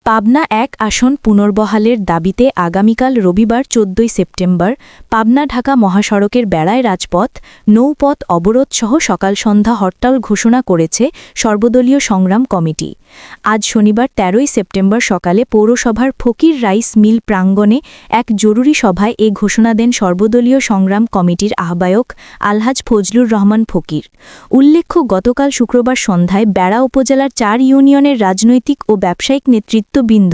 পাবনা ১ আসন পুনর্বহালের দাবিতে আগামীকাল রবিবার ১৪ সেপ্টেম্বর পাবনা ঢাকা মহাসড়কের বেড়ায় রাজপথ নৌপথ অবরোধসহ সকাল সন্ধ্যা হরতাল ঘোষণা করেছে সর্বদলীয় সংগ্রাম কমিটি। আজ শনিবার ১৩ সেপ্টেম্বর সকালে পৌরসভার ফকির রাইস মিল প্রাঙ্গণে এক জরুরি সভায় এ ঘোষণা দেন সর্বদলীয় সংগ্রাম কমিটির আহ্বায়ক আলহাজ ফজলুর রহমান ফকির। উল্লেখ্য, গতকাল শুক্রবার সন্ধ্যায় বেড়া উপজেলার ৪ ইউনিয়নের রাজনৈতিক ও ব্যবসায়িক নেতৃত্ববৃন্দ,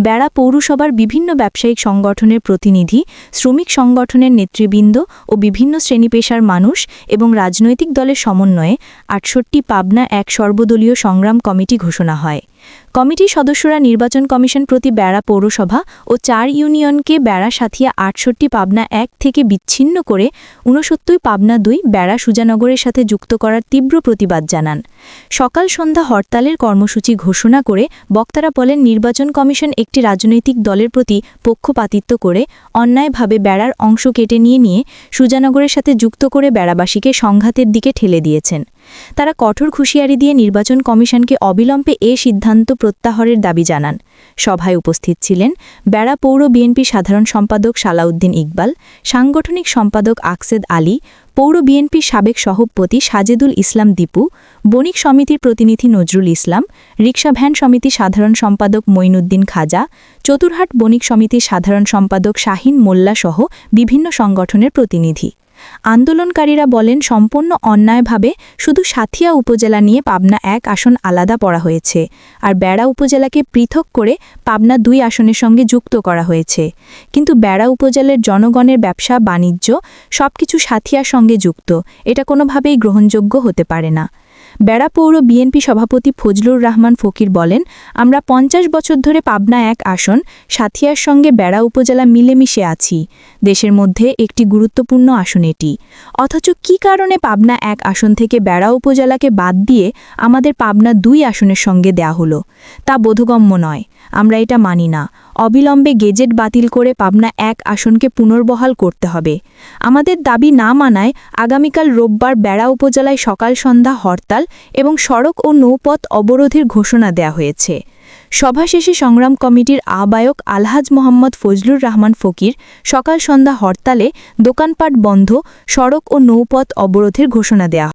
বেড়া পৌরসভার বিভিন্ন ব্যবসায়িক সংগঠনের প্রতিনিধি, শ্রমিক সংগঠনের নেতৃবৃন্দ ও বিভিন্ন শ্রেণী-পেশার মানুষ এবং রাজনৈতিক দলের সমন্বয়ে ৬৮ পাবনা ১ সর্বদলীয় সংগ্রাম কমিটি ঘোষণা হয়। কমিটির সদস্যরা নির্বাচন কমিশন প্রতি বেড়া পৌরসভা ও ৪ ইউনিয়নকে বেড়া সাথিয়া ৬৮ পাবনা ১ থেকে বিচ্ছিন্ন করে ৬৯ পাবনা ২ বেড়া সুজানগরের সাথে যুক্ত করার তীব্র প্রতিবাদ জানান। সকাল সন্ধ্যা হরতালের কর্মসূচি ঘোষণা করে বক্তারা বলেন, নির্বাচন কমিশন একটি রাজনৈতিক দলের প্রতি পক্ষপাতিত্ব করে অন্যায়ভাবে বেড়ার অংশ কেটে নিয়ে সুজানগরের সাথে যুক্ত করে বেড়াবাসীকে সংঘাতের দিকে ঠেলে দিয়েছেন। তারা কঠোর হুঁশিয়ারি দিয়ে নির্বাচন কমিশনকে অবিলম্বে এ সিদ্ধান্ত প্রত্যাহারের দাবি জানান। সভায় উপস্থিত ছিলেন বেড়া পৌর বিএনপি সাধারণ সম্পাদক সালাউদ্দিন ইকবাল, সাংগঠনিক সম্পাদক আকসেদ আলী, পৌর বিএনপির সাবেক সভাপতি সাজেদুল ইসলাম দীপু, বণিক সমিতির প্রতিনিধি নজরুল ইসলাম, রিকশা ভ্যান সমিতির সাধারণ সম্পাদক মঈনুদ্দিন খাজা, চতুরহাট বণিক সমিতির সাধারণ সম্পাদক শাহিন মোল্লা সহ বিভিন্ন সংগঠনের প্রতিনিধি। আন্দোলনকারীরা বলেন, সম্পূর্ণ অন্যায়ভাবে শুধু সাথিয়া উপজেলা নিয়ে পাবনা ১ আসন আলাদা করা হয়েছে, আর বেড়া উপজেলাকে পৃথক করে পাবনা ২ আসনের সঙ্গে যুক্ত করা হয়েছে। কিন্তু বেড়া উপজেলার জনগণের ব্যবসা বাণিজ্য সবকিছু সাথিয়ার সঙ্গে যুক্ত, এটা কোনোভাবেই গ্রহণযোগ্য হতে পারে না। বেড়া পৌর বিএনপি সভাপতি ফজলুর রহমান ফকির বলেন, আমরা ৫০ বছর ধরে পাবনা ১ আসন সাথিয়ার সঙ্গে বেড়া উপজেলা মিলেমিশে আছি। দেশের মধ্যে একটি গুরুত্বপূর্ণ আসন এটি। অথচ কী কারণে পাবনা ১ আসন থেকে বেড়া উপজেলাকে বাদ দিয়ে আমাদের পাবনা ২ আসনের সঙ্গে দেয়া হলো, তা বোধগম্য নয়। আমরা এটা মানি না। অবিলম্বে গেজেট বাতিল করে পাবনা ১ আসনকে পুনর্বহাল করতে হবে। আমাদের দাবি না মানায় আগামীকাল রোববার বেড়া উপজেলায় সকাল সন্ধ্যা হরতাল এবং সড়ক ও নৌপথ অবরোধের ঘোষণা দেয়া হয়েছে। সভা শেষে সংগ্রাম কমিটির আহ্বায়ক আলহাজ মোহাম্মদ ফজলুর রহমান ফকির সকাল সন্ধ্যা হরতালে দোকানপাট বন্ধ, সড়ক ও নৌপথ অবরোধের ঘোষণা দেয়া